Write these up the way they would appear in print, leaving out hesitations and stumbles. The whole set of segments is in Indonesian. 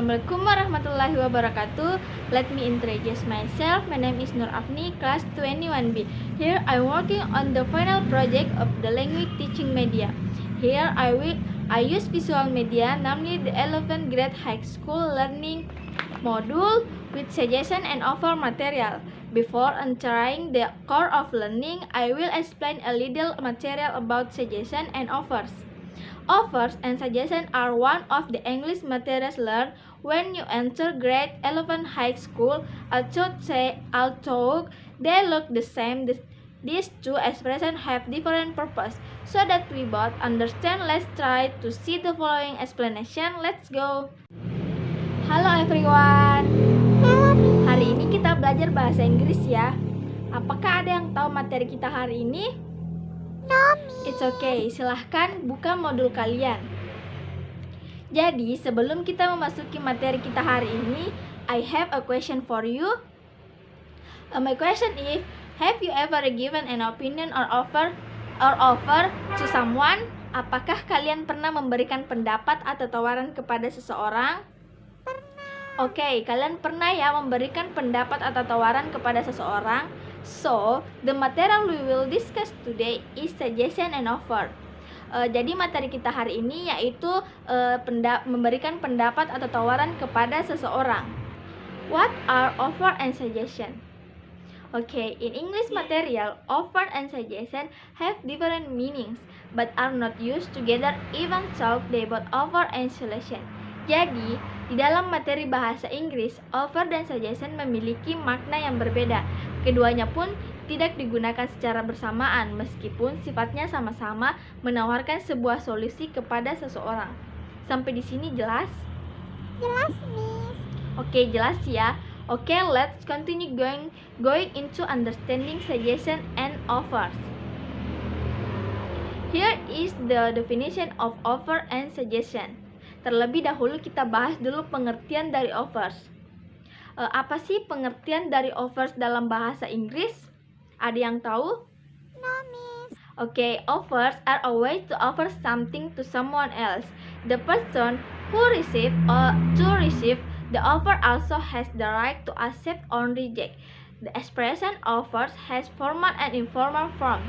Assalamualaikum warahmatullahi wabarakatuh. Let me introduce myself. My name is Nur Afni, class 21B. Here I'm working on the final project of the language teaching media. Here I use visual media, namely the 11th grade high school learning module with suggestion and offer material. Before entering the core of learning, I will explain a little material about suggestion and offers. Offers and suggestions are one of the English materials learned when you enter grade 11 high school. Although they look the same, these two expressions have different purpose. So that we both understand, let's try to see the following explanation. Let's go. Halo everyone. Hari ini kita belajar bahasa Inggris ya. Apakah ada yang tahu materi kita hari ini? It's okay, silahkan buka modul kalian. Jadi, sebelum kita memasuki materi kita hari ini, I have a question for you. My question is, have you ever given an opinion or offer to someone? Apakah kalian pernah memberikan pendapat atau tawaran kepada seseorang? Oke, kalian pernah ya memberikan pendapat atau tawaran kepada seseorang? So, the material we will discuss today is suggestion and offer. Jadi materi kita hari ini yaitu memberikan pendapat atau tawaran kepada seseorang. What are offer and suggestion? Okay, in English material, offer and suggestion have different meanings, but are not used together even though they both offer and suggestion. Jadi, di dalam materi bahasa Inggris, offer dan suggestion memiliki makna yang berbeda. Keduanya pun tidak digunakan secara bersamaan, meskipun sifatnya sama-sama menawarkan sebuah solusi kepada seseorang. Sampai di sini jelas? Jelas, Miss. Oke, jelas ya. Oke, let's continue going into understanding suggestion and offers. Here is the definition of offer and suggestion. Terlebih dahulu kita bahas dulu pengertian dari offers. Apa sih pengertian dari offers dalam bahasa Inggris? Ada yang tahu? No, Miss. Okay, offers are a way to offer something to someone else. The person who receive the offer also has the right to accept or reject. The expression offers has formal and informal form.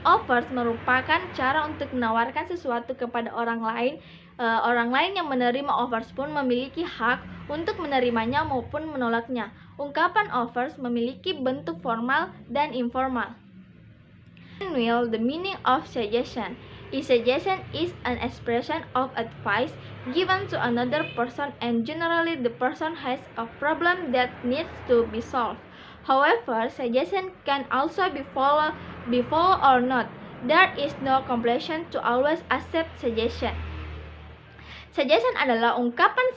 Offers merupakan cara untuk menawarkan sesuatu kepada orang lain. Orang lain yang menerima offers pun memiliki hak untuk menerimanya maupun menolaknya. Ungkapan offers memiliki bentuk formal dan informal. Meanwhile, the meaning of suggestion. A suggestion is an expression of advice given to another person, and generally the person has a problem that needs to be solved. However, suggestion can also be follow or not. There is no compulsion to always accept suggestion. Suggestion adalah ungkapan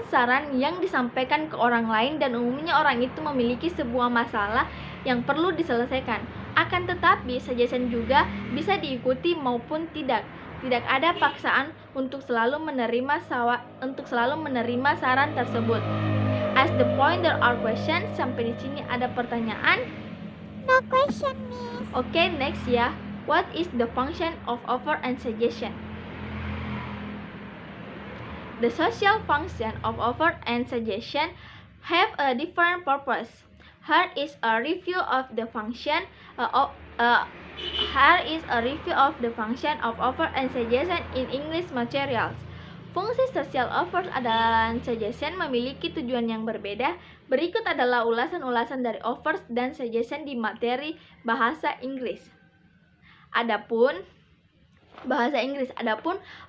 saran yang disampaikan ke orang lain dan umumnya orang itu memiliki sebuah masalah yang perlu diselesaikan. Akan tetapi, suggestion juga bisa diikuti maupun tidak. Tidak ada paksaan untuk selalu menerima saran tersebut. As the point there are questions. Sampai di sini ada pertanyaan? No question, Miss. Okay, next ya. What is the function of offer and suggestion? The social function of offer and suggestion have a different purpose. Here is a review of the function of offer and suggestion in English materials. Fungsi sosial offer dan suggestion memiliki tujuan yang berbeda. Berikut adalah ulasan-ulasan dari offers dan suggestion di materi bahasa Inggris. Adapun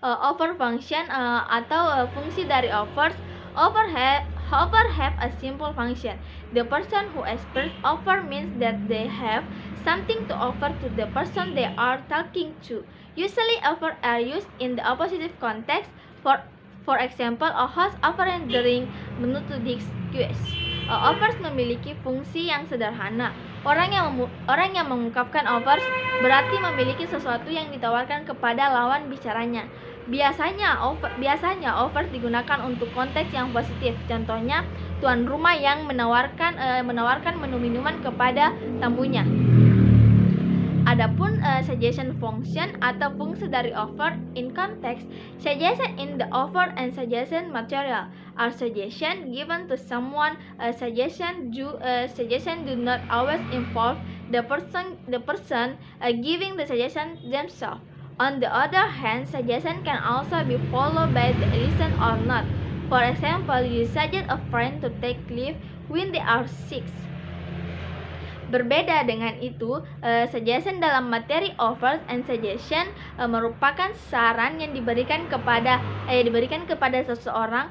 offer function atau fungsi dari offers. Offer have a simple function. The person who express offer means that they have something to offer to the person they are talking to. Usually offer are used in the oppositive context. For example, a host offering drink menu to the guest. Offers memiliki fungsi yang sederhana. Orang yang mengungkapkan offers berarti memiliki sesuatu yang ditawarkan kepada lawan bicaranya. Biasanya offers digunakan untuk konteks yang positif. Contohnya, tuan rumah yang menawarkan menu minuman kepada tamunya. Adapun suggestion function atau fungsi dari offer in context. Suggestion in the offer and suggestion material are suggestion given to someone. Suggestion do not always involve the person giving the suggestion themselves. On the other hand, suggestion can also be followed by the listen or not. For example, you suggest a friend to take leave when they are sick. Berbeda dengan itu, suggestion dalam materi offers and suggestion merupakan saran yang diberikan kepada seseorang.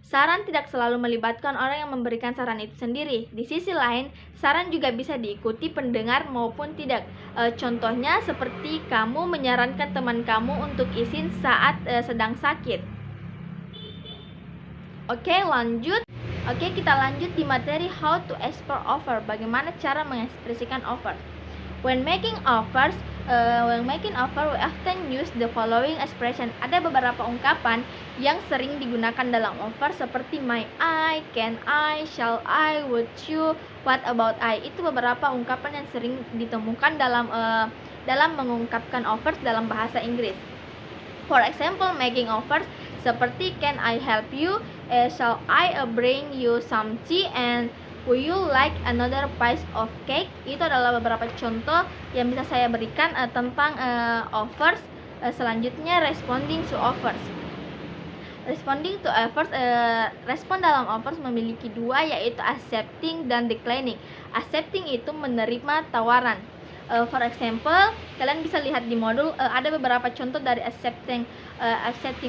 Saran tidak selalu melibatkan orang yang memberikan saran itu sendiri. Di sisi lain, saran juga bisa diikuti pendengar maupun tidak. Contohnya seperti kamu menyarankan teman kamu untuk izin saat sedang sakit. Oke, kita lanjut di materi how to express offer. Bagaimana cara mengekspresikan offer? When making offers, we often use the following expression. Ada beberapa ungkapan yang sering digunakan dalam offer seperti may I, can I, shall I, would you, what about I. Itu beberapa ungkapan yang sering ditemukan dalam mengungkapkan offers dalam bahasa Inggris. For example, making offers seperti can I help you, shall I bring you some tea, and would you like another piece of cake. Itu adalah beberapa contoh yang bisa saya berikan tentang offers. Selanjutnya responding to offers. Responding to offers, respon dalam offers memiliki dua, yaitu accepting dan declining. Accepting itu menerima tawaran. For example, kalian bisa lihat di modul ada beberapa contoh dari accepting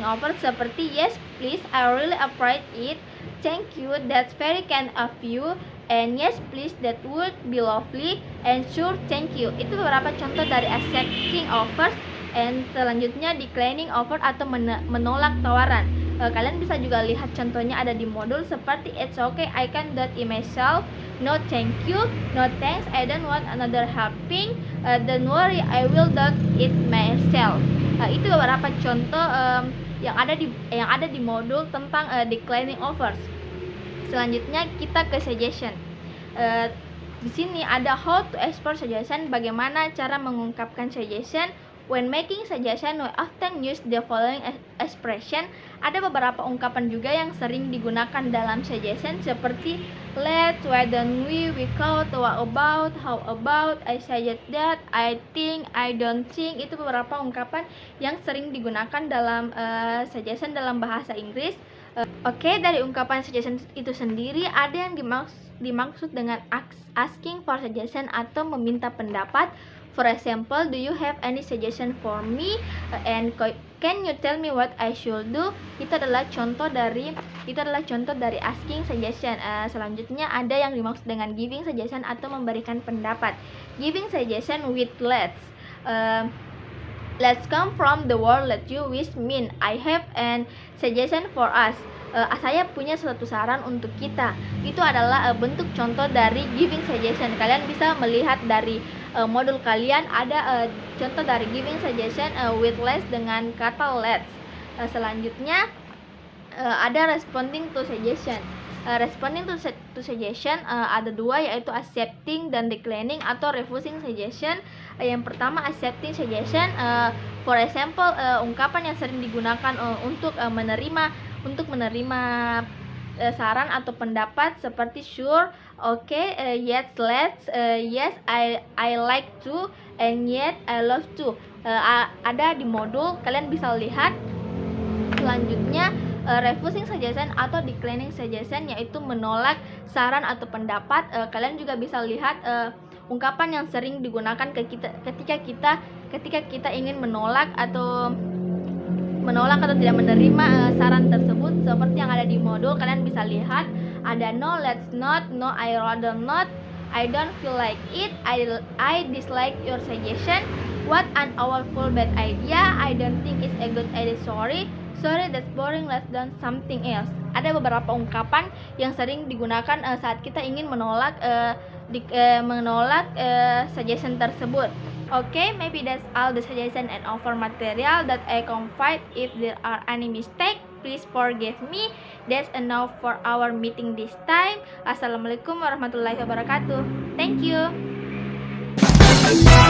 offer seperti yes please, I really appreciate it, thank you, that's very kind of you, and yes please, that would be lovely, and sure, thank you. Itu beberapa contoh dari accepting offers. And selanjutnya declining offer atau menolak tawaran. Kalian bisa juga lihat contohnya ada di modul seperti it's okay, I can do it myself, no thank you, no thanks, I don't want another helping, don't worry, I will do it myself. Itu beberapa contoh yang ada di modul tentang declining offers. Selanjutnya kita ke suggestion. Di sini ada how to express suggestion, bagaimana cara mengungkapkan suggestion. When making suggestion, we often use the following expression. Ada beberapa ungkapan juga yang sering digunakan dalam suggestion seperti let's, why don't we could, what about, how about, I suggest that, I think, I don't think. Itu beberapa ungkapan yang sering digunakan dalam suggestion dalam bahasa Inggris. Oke, dari ungkapan suggestion itu sendiri ada yang dimaksud dengan asking for suggestion atau meminta pendapat. For example, do you have any suggestion for me? And can you tell me what I should do? Itu adalah contoh dari asking suggestion. Selanjutnya ada yang dimaksud dengan giving suggestion atau memberikan pendapat. Giving suggestion with let's. Let's come from the word let you which mean I have an suggestion for us. Saya punya suatu saran untuk kita. Itu adalah bentuk contoh dari giving suggestion. Kalian bisa melihat dari modul kalian ada contoh dari giving suggestion with let's dengan kata let's. Selanjutnya ada responding to suggestion. Responding to suggestion ada dua, yaitu accepting dan declining atau refusing suggestion. Yang pertama accepting suggestion, for example, ungkapan yang sering digunakan untuk menerima saran atau pendapat seperti sure, okay, yes, let's, yes, I like to, and yet I love to. Ada di modul, kalian bisa lihat. Selanjutnya refusing suggestion atau declining suggestion, yaitu menolak saran atau pendapat. Kalian juga bisa lihat ungkapan yang sering digunakan ketika kita ingin menolak atau tidak menerima saran tersebut, seperti yang ada di modul. Kalian bisa lihat ada no, let's not, no, I rather not, I don't feel like it, I dislike your suggestion, what an awful bad idea, I don't think it's a good idea, sorry, that's boring, let's do something else. Ada beberapa ungkapan yang sering digunakan saat kita ingin menolak suggestion tersebut. Okay, maybe that's all the suggestion and offer material that I confide. If there are any mistake, please forgive me. That's enough for our meeting this time. Assalamualaikum warahmatullahi wabarakatuh. Thank you. Bye.